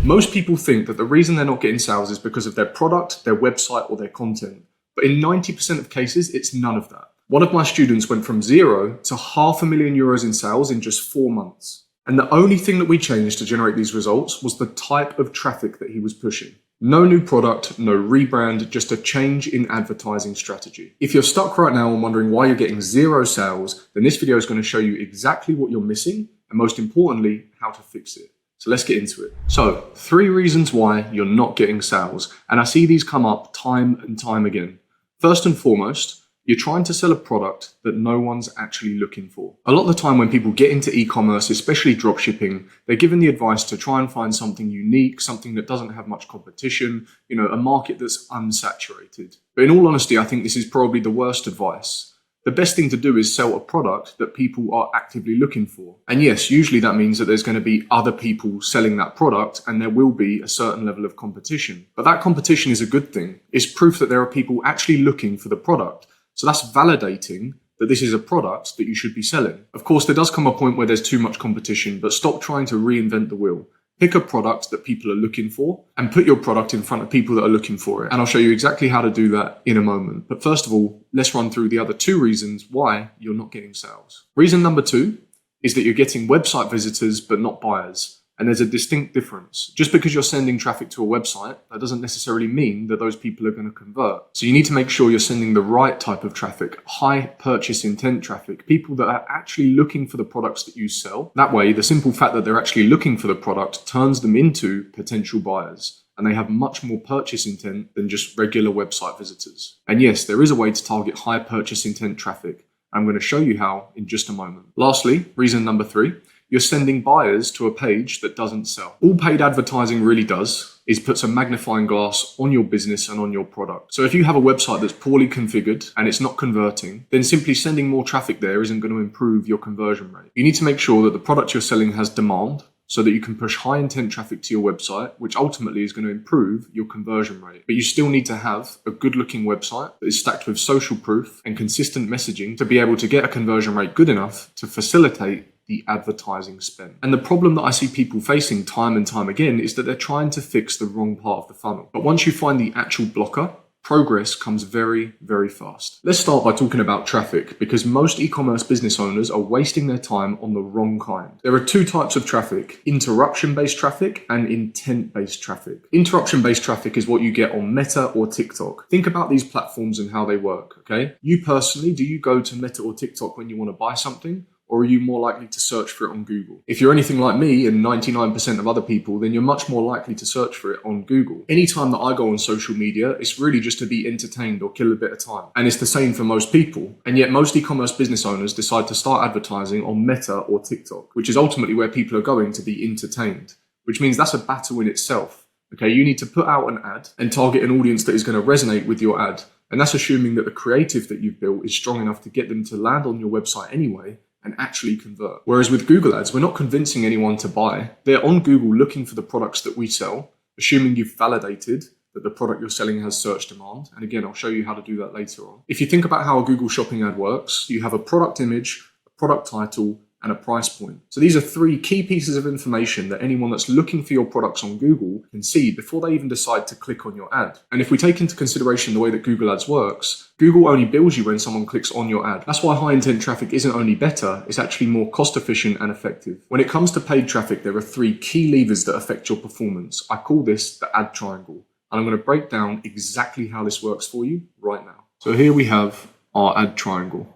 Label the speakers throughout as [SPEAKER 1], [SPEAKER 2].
[SPEAKER 1] Most people think that the reason they're not getting sales is because of their product, their website, or their content. But in 90% of cases, it's none of that. One of my students went from 0 to €500,000 in sales in just 4 months. And the only thing that we changed to generate these results was the type of traffic that he was pushing. No new product, no rebrand, just a change in advertising strategy. If you're stuck right now and wondering why you're getting 0 sales, then this video is going to show you exactly what you're missing and most importantly, how to fix it. So let's get into it. So 3 reasons why you're not getting sales. And I see these come up time and time again. First and foremost, you're trying to sell a product that no one's actually looking for. A lot of the time when people get into e-commerce, especially dropshipping, they're given the advice to try and find something unique, something that doesn't have much competition, a market that's unsaturated. But in all honesty, I think this is probably the worst advice. The best thing to do is sell a product that people are actively looking for. And yes, usually that means that there's going to be other people selling that product and there will be a certain level of competition. But that competition is a good thing. It's proof that there are people actually looking for the product. So that's validating that this is a product that you should be selling. Of course, there does come a point where there's too much competition, but stop trying to reinvent the wheel. Pick a product that people are looking for and put your product in front of people that are looking for it. And I'll show you exactly how to do that in a moment. But first of all, let's run through the other 2 reasons why you're not getting sales. Reason number 2 is that you're getting website visitors, but not buyers. And there's a distinct difference. Just because you're sending traffic to a website, that doesn't necessarily mean that those people are going to convert. So you need to make sure you're sending the right type of traffic, high purchase intent traffic, people that are actually looking for the products that you sell. That way, the simple fact that they're actually looking for the product turns them into potential buyers. And they have much more purchase intent than just regular website visitors. And yes, there is a way to target high purchase intent traffic. I'm going to show you how in just a moment. Lastly, reason number 3. You're sending buyers to a page that doesn't sell. All paid advertising really does is puts a magnifying glass on your business and on your product. So if you have a website that's poorly configured and it's not converting, then simply sending more traffic there isn't going to improve your conversion rate. You need to make sure that the product you're selling has demand so that you can push high intent traffic to your website, which ultimately is going to improve your conversion rate. But you still need to have a good looking website that is stacked with social proof and consistent messaging to be able to get a conversion rate good enough to facilitate the advertising spend. And the problem that I see people facing time and time again is that they're trying to fix the wrong part of the funnel. But once you find the actual blocker, progress comes very, very fast. Let's start by talking about traffic, because most e-commerce business owners are wasting their time on the wrong kind. There are 2 types of traffic: interruption-based traffic and intent-based traffic. Interruption-based traffic is what you get on Meta or TikTok. Think about these platforms and how they work, okay? You personally, do you go to Meta or TikTok when you want to buy something? Or are you more likely to search for it on Google? If you're anything like me and 99% of other people, then you're much more likely to search for it on Google. Anytime that I go on social media, it's really just to be entertained or kill a bit of time. And it's the same for most people. And yet most e-commerce business owners decide to start advertising on Meta or TikTok, which is ultimately where people are going to be entertained, which means that's a battle in itself. Okay, you need to put out an ad and target an audience that is going to resonate with your ad. And that's assuming that the creative that you've built is strong enough to get them to land on your website anyway and actually convert. Whereas with Google ads, we're not convincing anyone to buy. They're on Google looking for the products that we sell, assuming you've validated that the product you're selling has search demand. And again, I'll show you how to do that later on. If you think about how a Google shopping ad works, you have a product image, a product title, and a price point. So these are 3 key pieces of information that anyone that's looking for your products on Google can see before they even decide to click on your ad. And if we take into consideration the way that Google Ads works, Google only bills you when someone clicks on your ad. That's why high intent traffic isn't only better, it's actually more cost efficient and effective. When it comes to paid traffic, there are 3 key levers that affect your performance. I call this the ad triangle. And I'm going to break down exactly how this works for you right now. So here we have our ad triangle.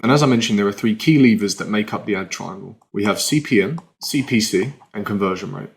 [SPEAKER 1] And as I mentioned, there are 3 key levers that make up the ad triangle. We have CPM, CPC, and conversion rate.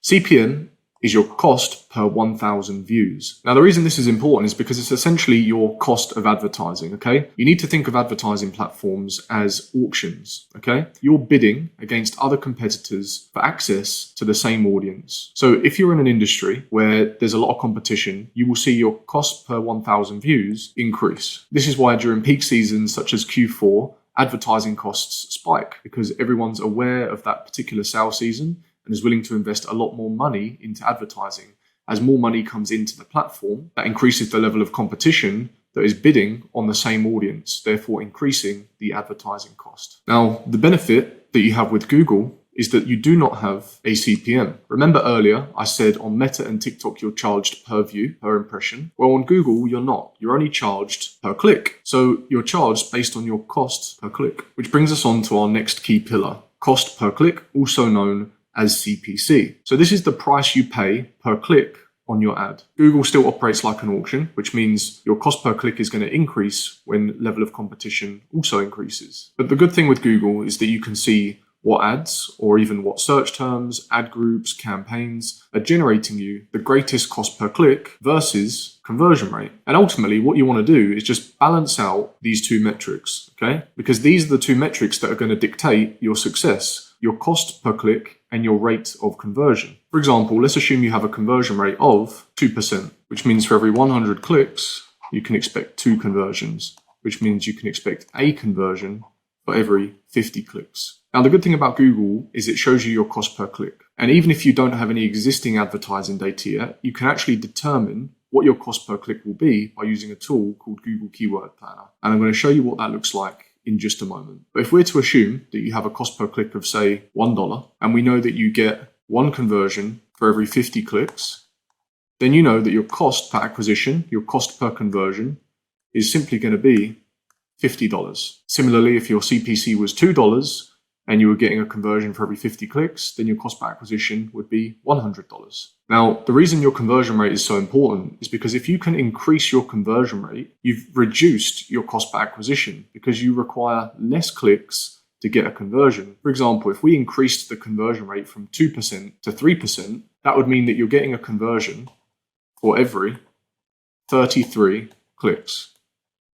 [SPEAKER 1] CPM is your cost per 1,000 views. Now, the reason this is important is because it's essentially your cost of advertising, okay? You need to think of advertising platforms as auctions, okay? You're bidding against other competitors for access to the same audience. So if you're in an industry where there's a lot of competition, you will see your cost per 1,000 views increase. This is why during peak seasons such as Q4, advertising costs spike because everyone's aware of that particular sales season and is willing to invest a lot more money into advertising. As more money comes into the platform, that increases the level of competition that is bidding on the same audience, therefore increasing the advertising cost. Now, the benefit that you have with Google is that you do not have a CPM. Remember earlier, I said on Meta and TikTok, you're charged per view, per impression. Well, on Google, you're not. You're only charged per click. So you're charged based on your cost per click, which brings us on to our next key pillar, cost per click, also known as CPC. So this is the price you pay per click on your ad. Google still operates like an auction, which means your cost per click is going to increase when level of competition also increases. But the good thing with Google is that you can see what ads or even what search terms, ad groups, campaigns are generating you the greatest cost per click versus conversion rate. And ultimately what you want to do is just balance out these two metrics, okay? Because these are the two metrics that are going to dictate your success, your cost per click and your rate of conversion. For example, let's assume you have a conversion rate of 2%, which means for every 100 clicks, you can expect 2 conversions, which means you can expect a conversion for every 50 clicks. Now, the good thing about Google is it shows you your cost per click. And even if you don't have any existing advertising data yet, you can actually determine what your cost per click will be by using a tool called Google Keyword Planner. And I'm going to show you what that looks like in just a moment. But if we're to assume that you have a cost per click of, say, $1, and we know that you get 1 conversion for every 50 clicks, then you know that your cost per acquisition, your cost per conversion, is simply going to be $50. Similarly, if your CPC was $2 and you were getting a conversion for every 50 clicks, then your cost per acquisition would be $100. Now, the reason your conversion rate is so important is because if you can increase your conversion rate, you've reduced your cost per acquisition because you require less clicks to get a conversion. For example, if we increased the conversion rate from 2% to 3%, that would mean that you're getting a conversion for every 33 clicks.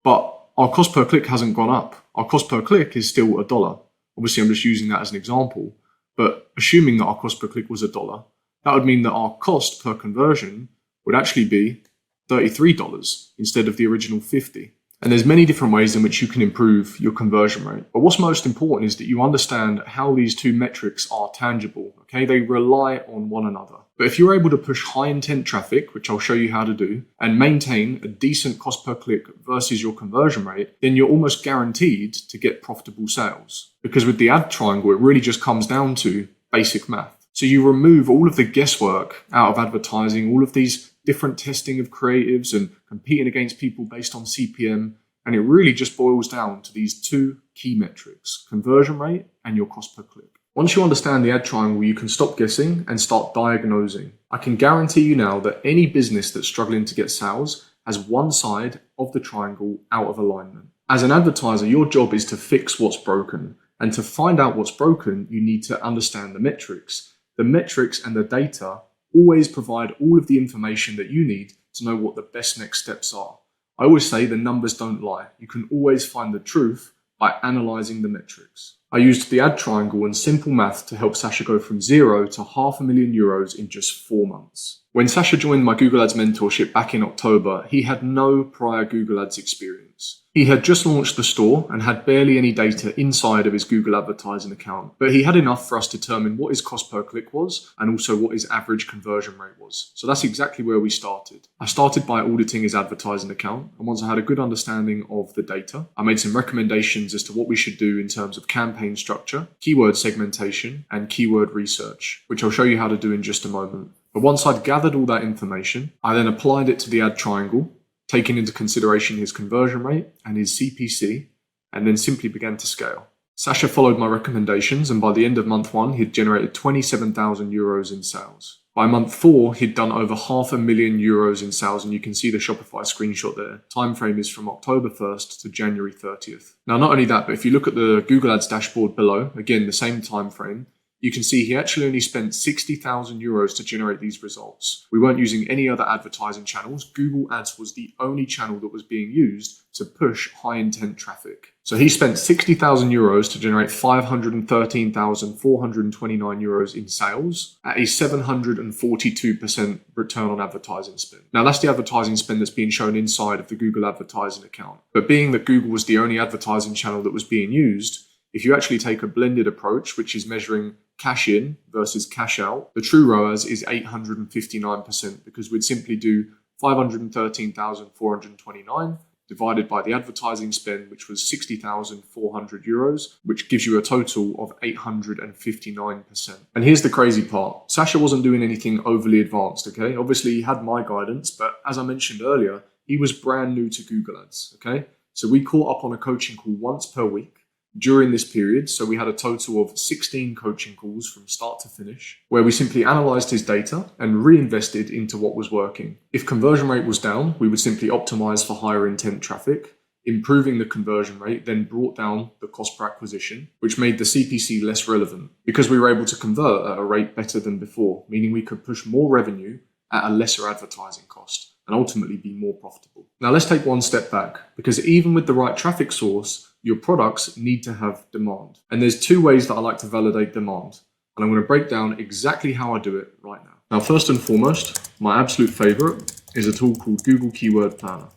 [SPEAKER 1] But our cost per click hasn't gone up. Our cost per click is still $1. Obviously, I'm just using that as an example, but assuming that our cost per click was $1, that would mean that our cost per conversion would actually be $33 instead of the original $50. And there's many different ways in which you can improve your conversion rate. But what's most important is that you understand how these two metrics are tangible, okay? They rely on one another. But if you're able to push high intent traffic, which I'll show you how to do, and maintain a decent cost per click versus your conversion rate, then you're almost guaranteed to get profitable sales. Because with the ad triangle, it really just comes down to basic math. So you remove all of the guesswork out of advertising, all of these different testing of creatives and competing against people based on CPM. And it really just boils down to these two key metrics, conversion rate and your cost per click. Once you understand the ad triangle, you can stop guessing and start diagnosing. I can guarantee you now that any business that's struggling to get sales has one side of the triangle out of alignment. As an advertiser, your job is to fix what's broken. And to find out what's broken, you need to understand the metrics. The metrics and the data always provide all of the information that you need to know what the best next steps are. I always say the numbers don't lie. You can always find the truth by analyzing the metrics. I used the ad triangle and simple math to help Sasha go from €0 to €500,000 in just 4 months. When Sasha joined my Google Ads mentorship back in October, he had no prior Google Ads experience. He had just launched the store and had barely any data inside of his Google advertising account, but he had enough for us to determine what his cost per click was and also what his average conversion rate was. So that's exactly where we started. I started by auditing his advertising account, and once I had a good understanding of the data, I made some recommendations as to what we should do in terms of campaign structure, keyword segmentation, and keyword research, which I'll show you how to do in just a moment. But once I'd gathered all that information, I then applied it to the ad triangle, taking into consideration his conversion rate and his CPC, and then simply began to scale. Sasha followed my recommendations, and by the end of month 1, he'd generated €27,000 in sales. By month 4, he'd done over €500,000 in sales, and you can see the Shopify screenshot there. Time frame is from October 1st to January 30th. Now, not only that, but if you look at the Google Ads dashboard below, again, the same time frame, you can see he actually only spent €60,000 to generate these results. We weren't using any other advertising channels. Google Ads was the only channel that was being used to push high intent traffic. So he spent €60,000 to generate €513,429 in sales at a 742% return on advertising spend. Now that's the advertising spend that's being shown inside of the Google advertising account. But being that Google was the only advertising channel that was being used, if you actually take a blended approach, which is measuring cash in versus cash out, the true ROAS is 859% because we'd simply do 513,429 divided by the advertising spend, which was 60,400 euros, which gives you a total of 859%. And here's the crazy part. Sasha wasn't doing anything overly advanced, okay? Obviously, he had my guidance, but as I mentioned earlier, he was brand new to Google Ads, okay? So we caught up on a coaching call once per week during this period. So we had a total of 16 coaching calls from start to finish, where we simply analyzed his data and reinvested into what was working. If conversion rate was down, we would simply optimize for higher intent traffic. Improving the conversion rate then brought down the cost per acquisition, which made the CPC less relevant because we were able to convert at a rate better than before, meaning we could push more revenue at a lesser advertising cost and ultimately be more profitable. Now let's take one step back, because even with the right traffic source, your products need to have demand. And there's two ways that I like to validate demand. And I'm going to break down exactly how I do it right now. Now, first and foremost, my absolute favorite is a tool called Google Keyword Planner.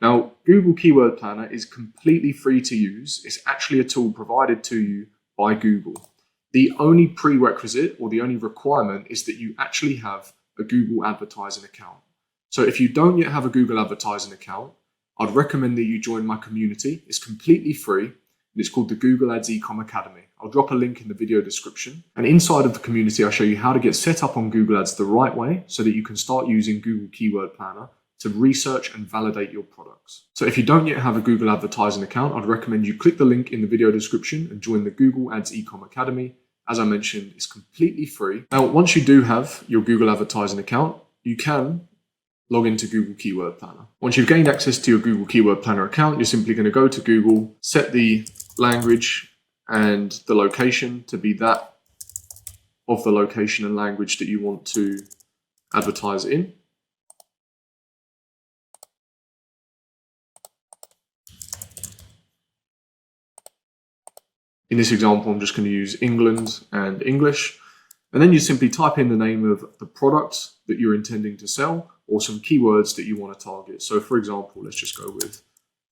[SPEAKER 1] Now, Google Keyword Planner is completely free to use. It's actually a tool provided to you by Google. The only prerequisite or the only requirement is that you actually have a Google advertising account. So if you don't yet have a Google advertising account, I'd recommend that you join my community. It's completely free, and it's called the Google Ads Ecom Academy. I'll drop a link in the video description. And inside of the community, I'll show you how to get set up on Google Ads the right way so that you can start using Google Keyword Planner to research and validate your products. So if you don't yet have a Google advertising account, I'd recommend you click the link in the video description and join the Google Ads Ecom Academy. As I mentioned, it's completely free. Now, once you do have your Google advertising account, you can log into Google Keyword Planner. Once you've gained access to your Google Keyword Planner account, you're simply going to go to Google, set the language and the location to be that of the location and language that you want to advertise in. In this example, I'm just going to use England and English. And then you simply type in the name of the product that you're intending to sell or some keywords that you want to target. So for example, let's just go with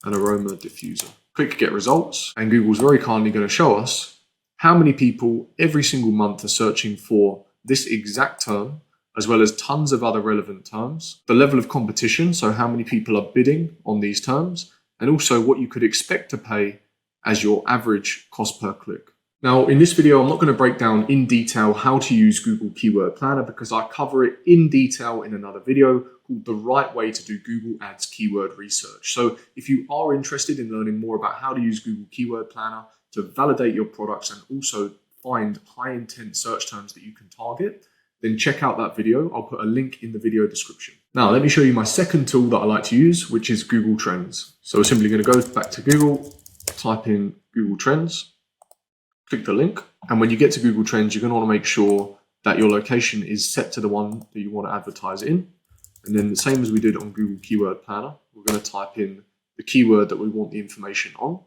[SPEAKER 1] an aroma diffuser. Click get results, and Google's very kindly going to show us how many people every single month are searching for this exact term, as well as tons of other relevant terms, the level of competition, so how many people are bidding on these terms, and also what you could expect to pay as your average cost per click. Now, in this video, I'm not going to break down in detail how to use Google Keyword Planner because I cover it in detail in another video called The Right Way to Do Google Ads Keyword Research. So if you are interested in learning more about how to use Google Keyword Planner to validate your products and also find high intent search terms that you can target, then check out that video. I'll put a link in the video description. Now, let me show you my second tool that I like to use, which is Google Trends. So we're simply going to go back to Google, type in Google Trends, click the link. And when you get to Google Trends, you're going to want to make sure that your location is set to the one that you want to advertise in. And then the same as we did on Google Keyword Planner, we're going to type in the keyword that we want the information on,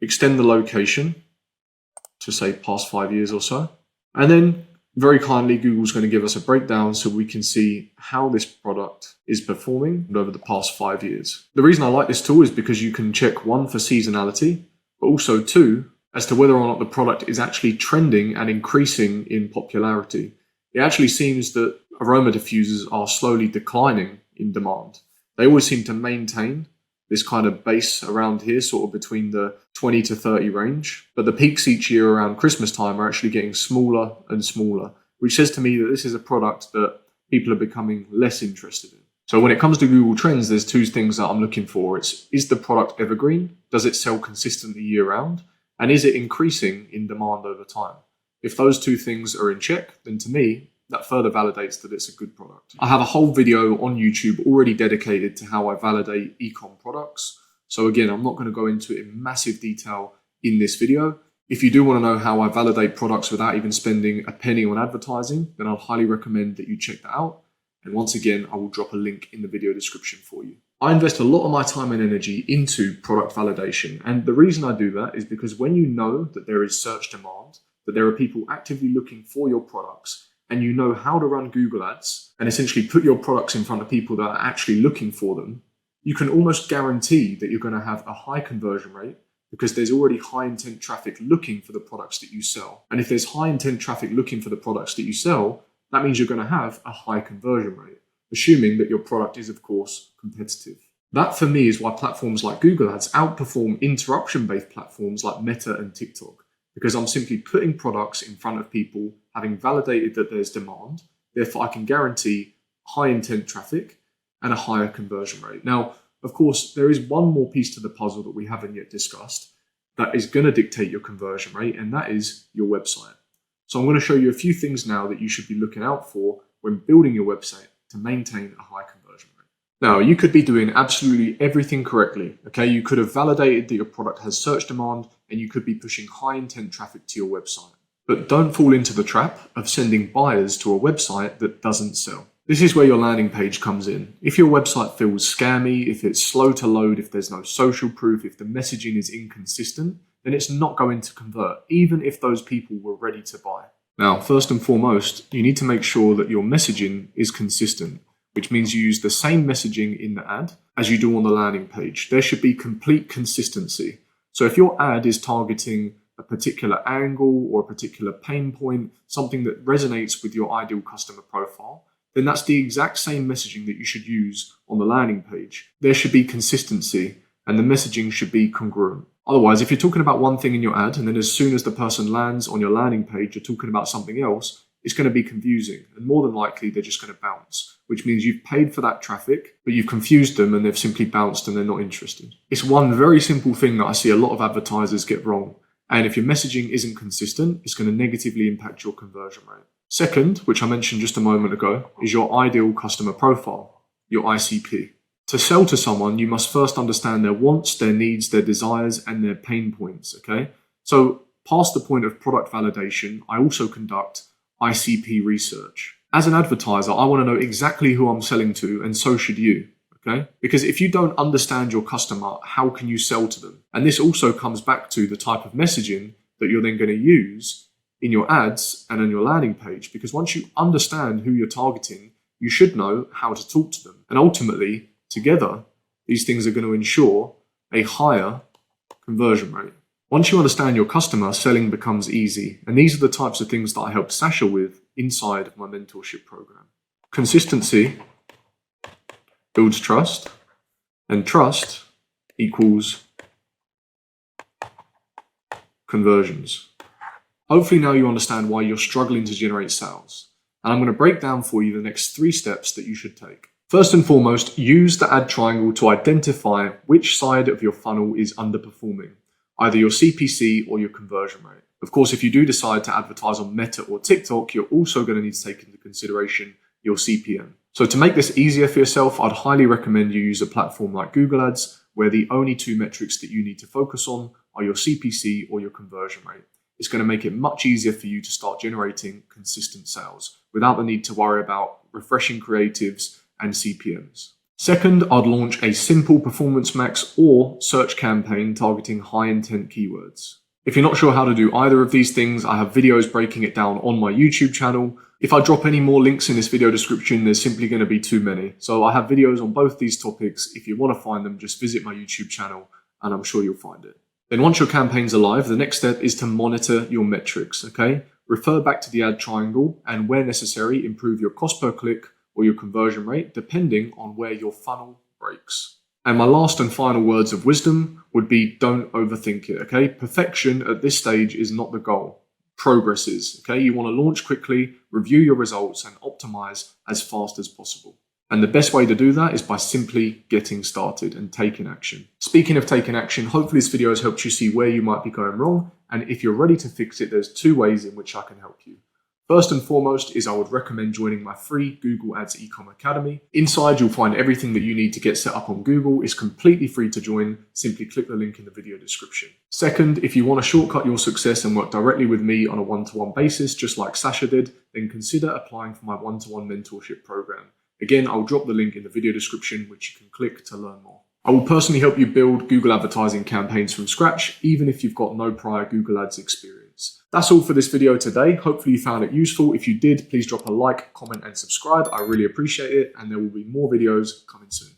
[SPEAKER 1] extend the location to say past 5 years or so. And then very kindly, Google's going to give us a breakdown so we can see how this product is performing over the past 5 years. The reason I like this tool is because you can check one for seasonality, but also two, as to whether or not the product is actually trending and increasing in popularity. It actually seems that aroma diffusers are slowly declining in demand. They always seem to maintain this kind of base around here, sort of between the 20 to 30 range. But the peaks each year around Christmas time are actually getting smaller and smaller, which says to me that this is a product that people are becoming less interested in. So when it comes to Google Trends, there's two things that I'm looking for. Is the product evergreen? Does it sell consistently year round? And is it increasing in demand over time? If those two things are in check, then to me, that further validates that it's a good product. I have a whole video on YouTube already dedicated to how I validate ecom products. So again, I'm not going to go into it in massive detail in this video. If you do want to know how I validate products without even spending a penny on advertising, then I'd highly recommend that you check that out. And once again, I will drop a link in the video description for you. I invest a lot of my time and energy into product validation. And the reason I do that is because when you know that there is search demand, that there are people actively looking for your products, and you know how to run Google Ads and essentially put your products in front of people that are actually looking for them, you can almost guarantee that you're going to have a high conversion rate because there's already high intent traffic looking for the products that you sell. And if there's high intent traffic looking for the products that you sell, that means you're going to have a high conversion rate, assuming that your product is, of course, competitive. That for me is why platforms like Google Ads outperform interruption-based platforms like Meta and TikTok, because I'm simply putting products in front of people, having validated that there's demand. Therefore, I can guarantee high intent traffic and a higher conversion rate. Now, of course, there is one more piece to the puzzle that we haven't yet discussed that is going to dictate your conversion rate, and that is your website. So I'm going to show you a few things now that you should be looking out for when building your website to maintain a high conversion rate. Now, you could be doing absolutely everything correctly. Okay, you could have validated that your product has search demand, and you could be pushing high intent traffic to your website. But don't fall into the trap of sending buyers to a website that doesn't sell. This is where your landing page comes in. If your website feels scammy, if it's slow to load, if there's no social proof, if the messaging is inconsistent, then it's not going to convert, even if those people were ready to buy. Now, first and foremost, you need to make sure that your messaging is consistent, which means you use the same messaging in the ad as you do on the landing page. There should be complete consistency. So if your ad is targeting a particular angle or a particular pain point, something that resonates with your ideal customer profile, then that's the exact same messaging that you should use on the landing page. There should be consistency and the messaging should be congruent. Otherwise, if you're talking about one thing in your ad and then as soon as the person lands on your landing page, you're talking about something else, it's going to be confusing. And more than likely, they're just going to bounce, which means you've paid for that traffic, but you've confused them and they've simply bounced and they're not interested. It's one very simple thing that I see a lot of advertisers get wrong. And if your messaging isn't consistent, it's going to negatively impact your conversion rate. Second, which I mentioned just a moment ago, is your ideal customer profile, your ICP. To sell to someone, you must first understand their wants, their needs, their desires, and their pain points, okay? So past the point of product validation, I also conduct ICP research. As an advertiser, I want to know exactly who I'm selling to, and so should you, okay? Because if you don't understand your customer, how can you sell to them? And this also comes back to the type of messaging that you're then going to use in your ads and on your landing page, because once you understand who you're targeting, you should know how to talk to them. And ultimately, together, these things are going to ensure a higher conversion rate. Once you understand your customer, selling becomes easy. And these are the types of things that I help Sasha with inside of my mentorship program. Consistency builds trust, and trust equals conversions. Hopefully now you understand why you're struggling to generate sales. And I'm going to break down for you the next 3 steps that you should take. First and foremost, use the ad triangle to identify which side of your funnel is underperforming, either your CPC or your conversion rate. Of course, if you do decide to advertise on Meta or TikTok, you're also going to need to take into consideration your CPM. So to make this easier for yourself, I'd highly recommend you use a platform like Google Ads, where the only 2 metrics that you need to focus on are your CPC or your conversion rate. It's going to make it much easier for you to start generating consistent sales without the need to worry about refreshing creatives and CPMs. Second, I'd launch a simple performance max or search campaign targeting high intent keywords. If you're not sure how to do either of these things, I have videos breaking it down on my YouTube channel. If I drop any more links in this video description, there's simply going to be too many. So I have videos on both these topics. If you want to find them, just visit my YouTube channel and I'm sure you'll find it. Then once your campaign's alive, the next step is to monitor your metrics, okay? Refer back to the ad triangle and where necessary, improve your cost per click or your conversion rate, depending on where your funnel breaks. And my last and final words of wisdom would be don't overthink it, okay? Perfection at this stage is not the goal. Progress is, okay? You want to launch quickly, review your results, and optimize as fast as possible. And the best way to do that is by simply getting started and taking action. Speaking of taking action, hopefully this video has helped you see where you might be going wrong. And if you're ready to fix it, there's 2 ways in which I can help you. First and foremost is I would recommend joining my free Google Ads Ecom Academy. Inside, you'll find everything that you need to get set up on Google. It's completely free to join. Simply click the link in the video description. Second, if you want to shortcut your success and work directly with me on a one-to-one basis, just like Sasha did, then consider applying for my one-to-one mentorship program. Again, I'll drop the link in the video description, which you can click to learn more. I will personally help you build Google advertising campaigns from scratch, even if you've got no prior Google Ads experience. That's all for this video today. Hopefully you found it useful. If you did, please drop a like, comment, and subscribe. I really appreciate it, and there will be more videos coming soon.